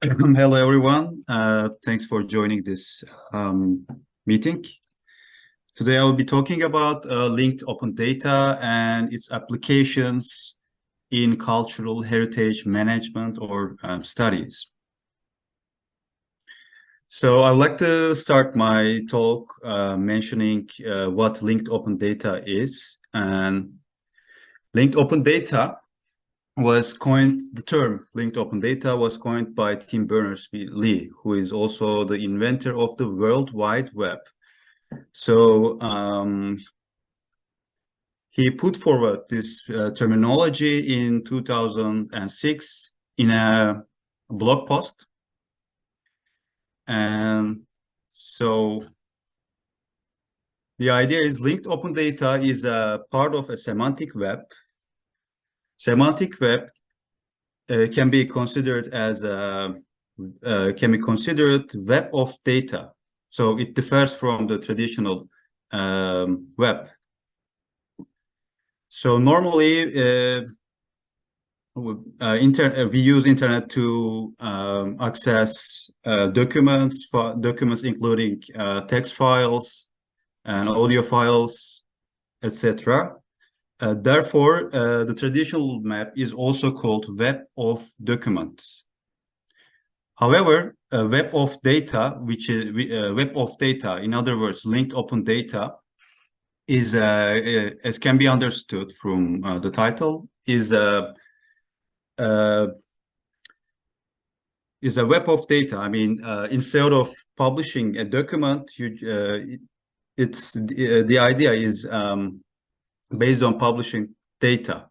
Hello, everyone. Thanks for joining this meeting. Today, I will be talking about linked open data and its applications in cultural heritage management or studies. So I would like to start my talk mentioning what linked open data is. And linked open data the term linked open data was coined by Tim Berners-Lee, who is also the inventor of the World Wide Web. So he put forward this terminology in 2006 in a blog post. And so the idea is linked open data is a part of a semantic web. Semantic web can be considered as web of data. So it differs from the traditional web. So normally we use internet to access documents including text files and audio files, etc. Therefore, the traditional map is also called web of documents. However, a web of data, web of data, in other words, linked open data, is as can be understood from the title, is a web of data. I mean, instead of publishing a document, the idea is based on publishing data.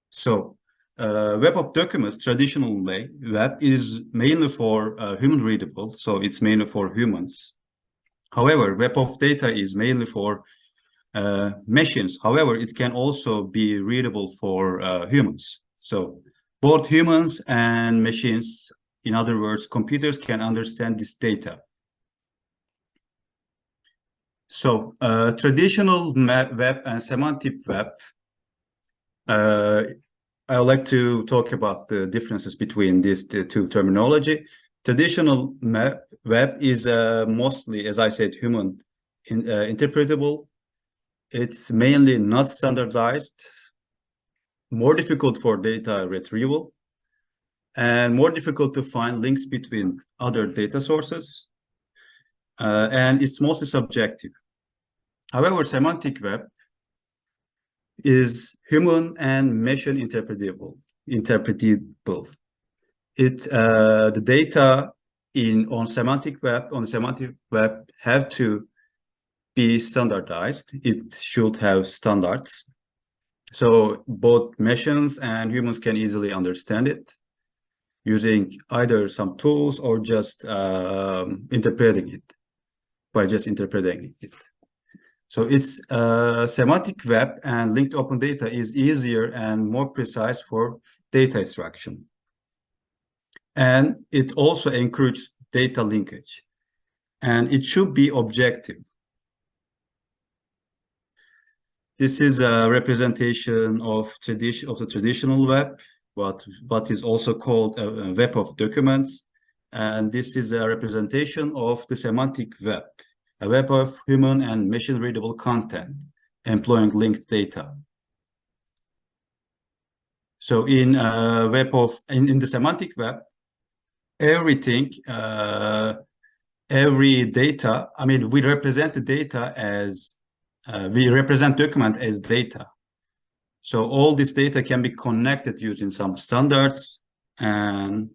So web of documents, traditional web, is mainly for human readable, so it's mainly for humans. However, web of data is mainly for machines. However, it can also be readable for humans. So both humans and machines, in other words, computers, can understand this data. So traditional web and semantic web, I would like to talk about the differences between these two terminology. Traditional web is mostly, as I said, human interpretable. It's mainly not standardized, more difficult for data retrieval, and more difficult to find links between other data sources. And it's mostly subjective. However, semantic web is human and machine interpretable. The data on semantic web have to be standardized. It should have standards, so both machines and humans can easily understand it using either some tools or just interpreting it. So it's semantic web and linked open data is easier and more precise for data extraction. And it also encourages data linkage. And it should be objective. This is a representation of the traditional web, what is also called a web of documents. And this is a representation of the semantic web, a web of human and machine readable content employing linked data. So in the semantic web, everything, every data, I mean, we represent the data as we represent document as data. So all this data can be connected using some standards and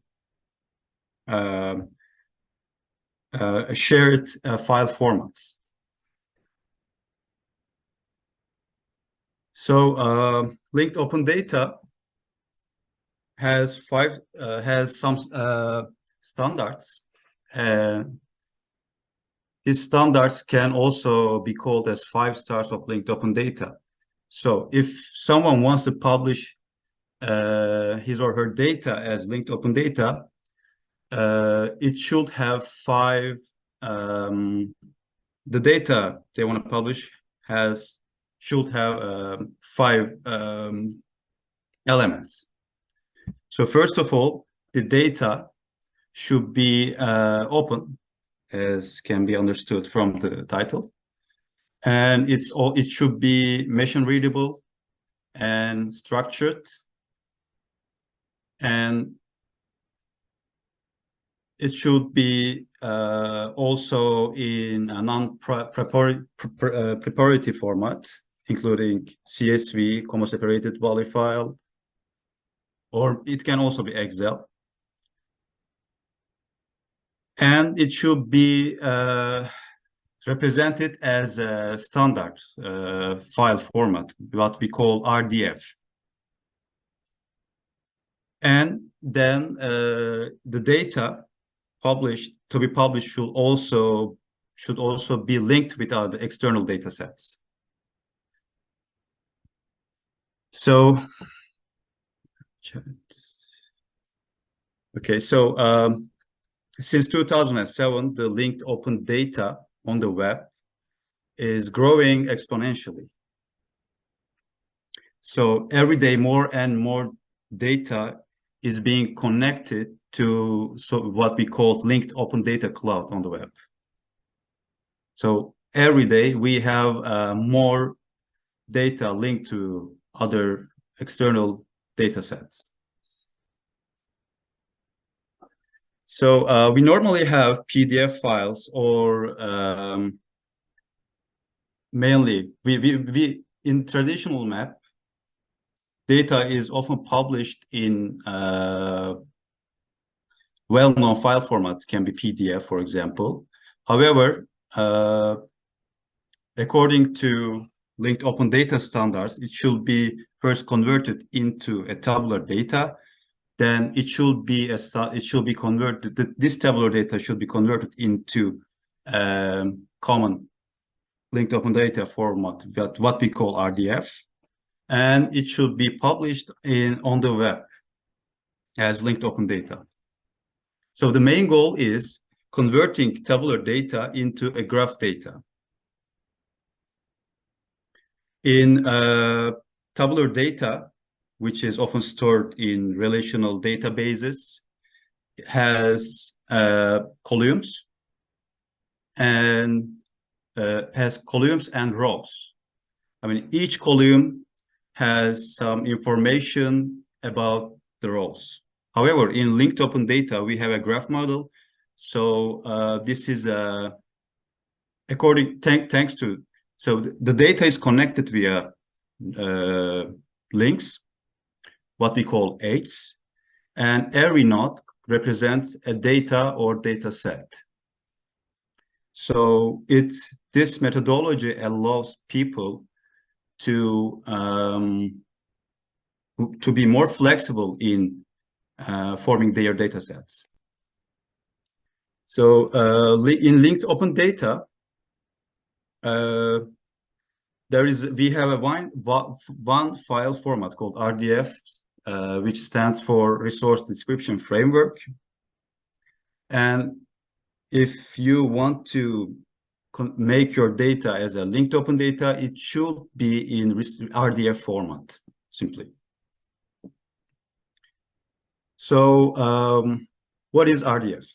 shared file formats. So linked open data has some standards. These standards can also be called as 5 stars of linked open data. So if someone wants to publish his or her data as linked open data, it should have 5, the data they want to publish should have 5 elements. So first of all, the data should be open, as can be understood from the title, and it should be machine readable and structured, and it should be also in a non-preparatory format, including CSV, comma-separated value file, or it can also be Excel. And it should be represented as a standard file format, what we call RDF. And then the data to be published should also be linked with other external data sets. So, okay, so since 2007, the linked open data on the web is growing exponentially. So every day, more and more data is being connected to what we call linked open data cloud on the web. So every day we have more data linked to other external data sets. So we normally have PDF files, or mainly we in traditional map, data is often published in well-known file formats, can be PDF, for example. However, according to linked open data standards, it should be first converted into a tabular data. Then it should be converted. This tabular data should be converted into common linked open data format, what we call RDF, and it should be published on the web as linked open data. So the main goal is converting tabular data into a graph data. In tabular data, which is often stored in relational databases, has columns and rows. I mean, each column has some information about the rows. However, in linked open data, we have a graph model. So this is thanks to, so the data is connected via links, what we call eights, and every node represents a data or data set. So this methodology allows people to be more flexible in forming their data sets. So in linked open data, we have a one file format called RDF, which stands for Resource Description Framework. And if you want to make your data as a linked open data, it should be in RDF format, simply. So what is RDF?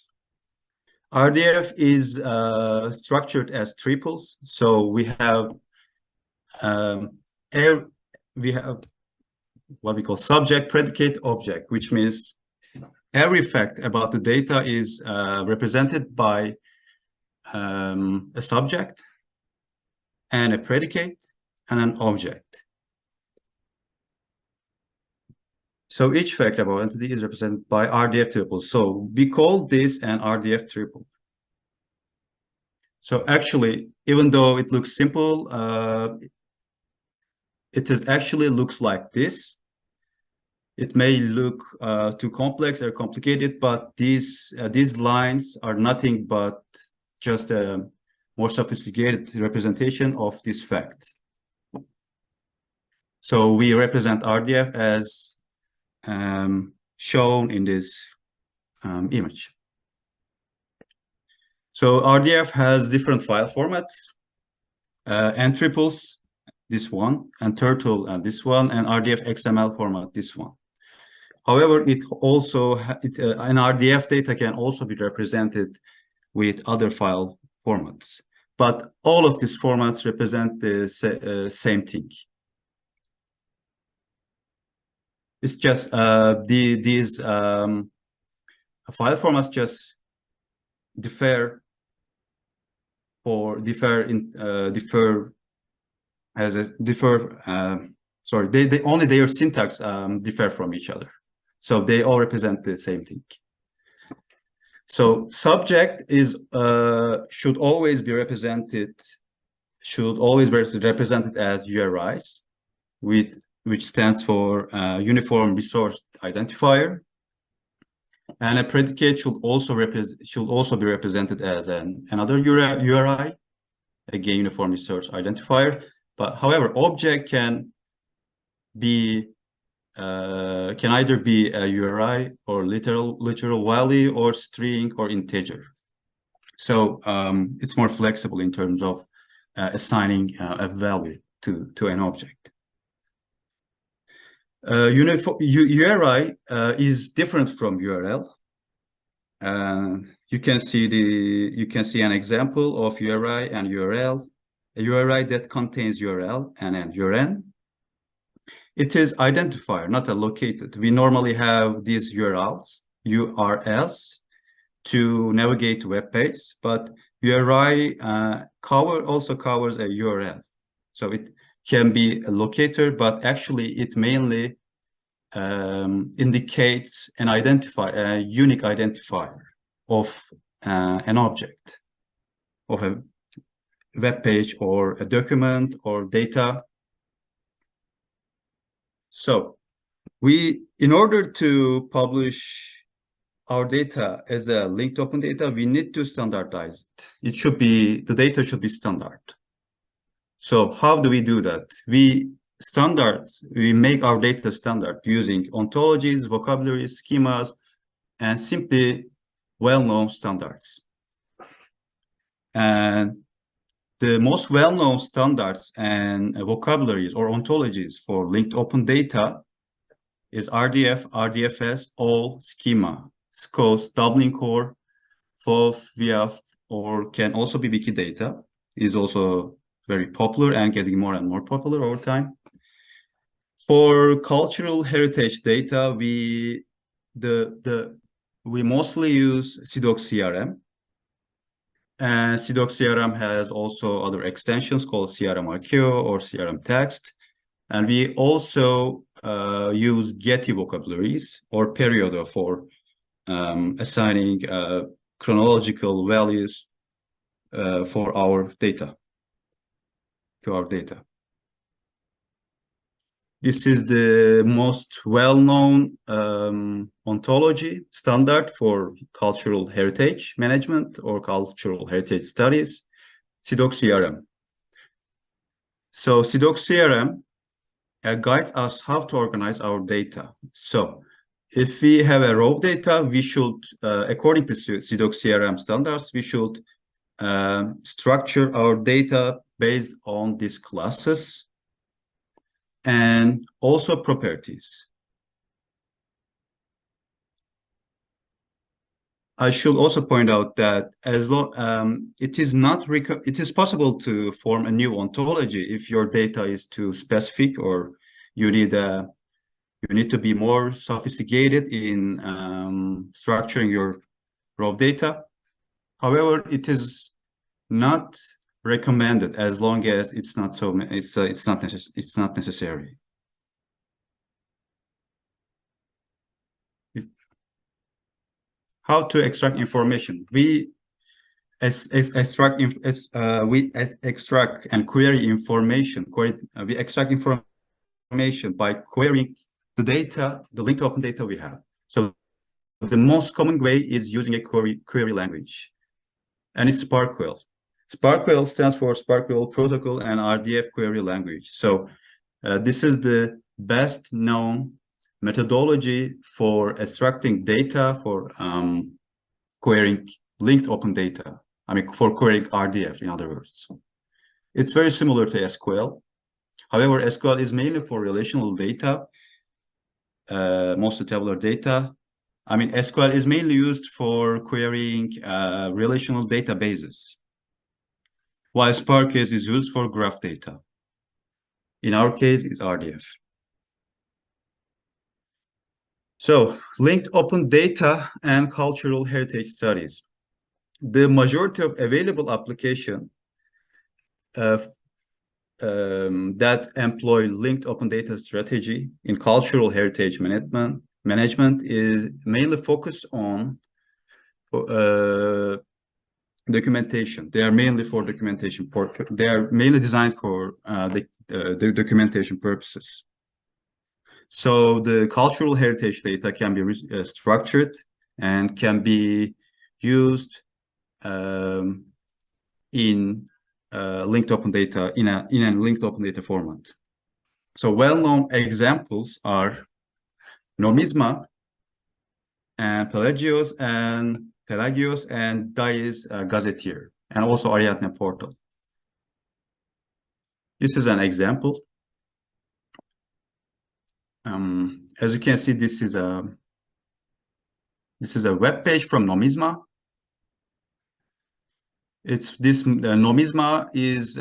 RDF is structured as triples. So we have what we call subject, predicate, object, which means every fact about the data is represented by a subject and a predicate and an object. So each fact about entity is represented by RDF triples. So we call this an RDF triple. So actually, even though it looks simple, it actually looks like this. It may look too complex or complicated, but these lines are nothing but just a more sophisticated representation of this fact. So we represent RDF as shown in this image. So RDF has different file formats, and triples, this one, and turtle, this one, and RDF XML format, this one. However, an RDF data can also be represented with other file formats. But all of these formats represent the same thing. It's just these file formats just differ sorry, they only their syntax differ from each other. So they all represent the same thing. So subject is should always be represented as URIs, which stands for Uniform Resource Identifier, and a predicate should also be represented as another URI, again Uniform Resource Identifier. But however, object can either be a URI or literal value or string or integer. So it's more flexible in terms of assigning a value to an object. URI is different from URL. You can see an example of URI and URL. A URI that contains URL and an URN. It is identifier, not a located. We normally have these URLs to navigate web page, but URI also covers a URL. So it can be a locator, but actually it mainly indicates an identifier, a unique identifier of an object, of a web page or a document or data. So in order to publish our data as a linked open data, we need to standardize it. The data should be standard. So how do we do that? We make our data standard using ontologies, vocabularies, schemas, and simply well-known standards. And the most well-known standards and vocabularies or ontologies for linked open data is RDF, RDFS, OL, Schema, SCOS, Dublin Core, FOF, VIAF, or can also be Wikidata, is also very popular and getting more and more popular over time. For cultural heritage data, we mostly use CDOC CRM. And CDOC CRM has also other extensions called CRM Archeo or CRM Text. And we also use Getty vocabularies or Periodo for assigning chronological values for our data, to our data. This is the most well-known ontology standard for cultural heritage management or cultural heritage studies, CDOC CRM. So CDOC CRM guides us how to organize our data. So if we have a raw data, we should, according to CDOC CRM standards, we should structure our data based on these classes and also properties. I should also point out that it is possible to form a new ontology if your data is too specific or you need to be more sophisticated in structuring your raw data. However, it is not recommended as long as it's not necessary. How to extract information? We extract and query information. We extract information by querying the data, the linked open data we have. So the most common way is using a query language, and it's SPARQL. SPARQL stands for SPARQL Protocol and RDF Query Language. So this is the best known methodology for extracting data for querying linked open data. I mean, for querying RDF, in other words. It's very similar to SQL. However, SQL is mainly for relational data. mostly tabular data. I mean, SQL is mainly used for querying relational databases, while Spark is used for graph data. In our case, it's RDF. So, linked open data and cultural heritage studies. The majority of available applications that employ linked open data strategy in cultural heritage management is mainly focused on documentation. They are mainly for documentation. They are mainly designed for the documentation purposes. So the cultural heritage data can be structured and can be used in linked open data in a linked open data format. So well-known examples are Nomisma and Pelagios and Dies Gazetteer, and also Oriental Portal. This is an example. As you can see, this is a web page from Nomisma. Nomisma is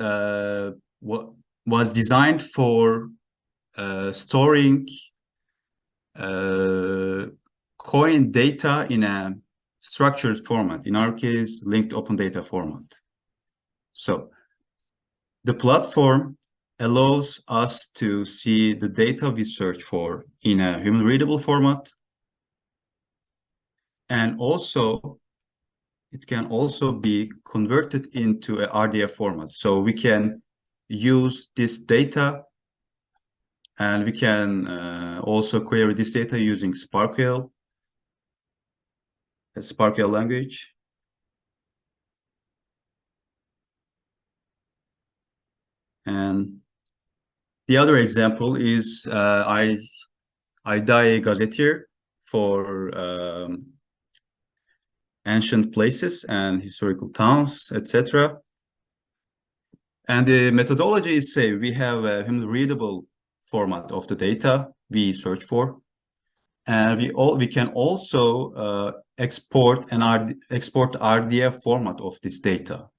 what was designed for storing coin data in a structured format. In our case, linked open data format. So the platform allows us to see the data we search for in a human readable format. And also, it can also be converted into a RDF format. So we can use this data and we can also query this data using SPARQL, a SPARQL language. And the other example is I die gazetteer for ancient places and historical towns, etc. And the methodology is same. We have a human readable format of the data we search for, and we can also export RDF format of this data.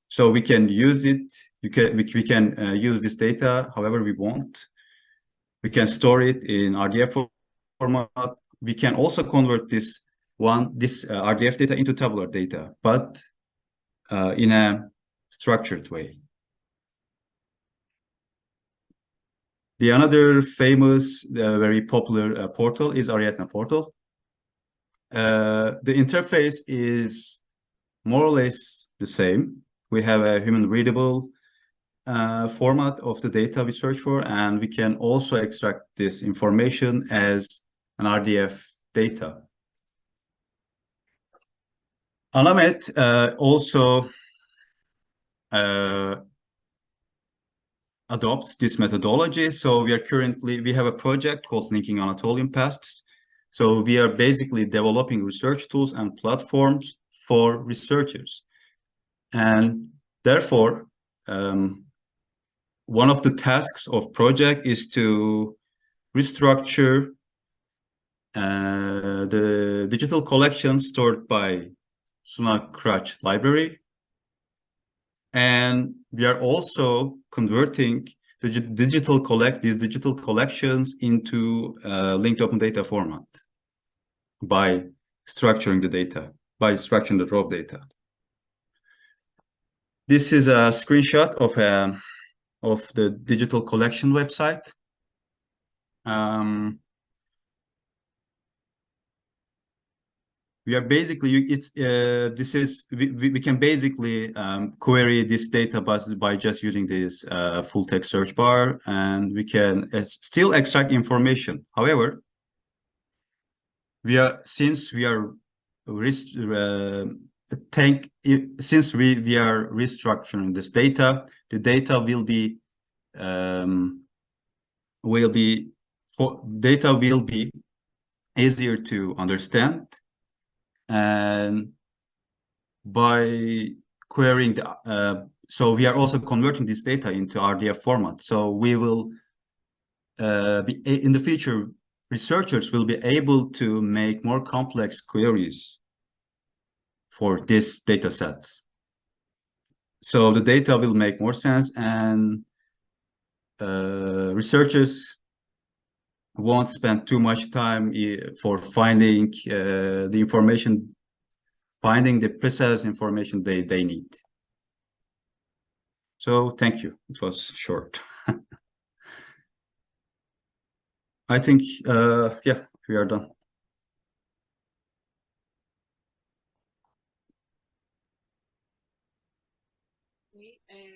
So we can use it. We can use this data however we want. We can store it in RDF format. We can also convert this RDF data into tabular data, but in a structured way. The another famous, very popular portal is Oriental Portal. The interface is more or less the same. We have a human readable format of the data we search for, and we can also extract this information as an RDF data. Alamet also adopts this methodology. So we have a project called Linking Anatolian Pasts. So we are basically developing research tools and platforms for researchers. And therefore, one of the tasks of project is to restructure the digital collection stored by Sunak Crutch library. And we are also converting these digital collections into linked open data format by structuring the data, by structuring the raw data. This is a screenshot of the digital collection website. We are basically we can basically query this data by just using this full text search bar, and we can still extract information. However, since we are restructuring this data, the data will be easier to understand. And by querying so we are also converting this data into RDF format. So we will in the future, researchers will be able to make more complex queries for these data sets. So the data will make more sense, and researchers won't spend too much time for finding the information, finding the precise information they need. So thank you. It was short. I think, yeah, we are done.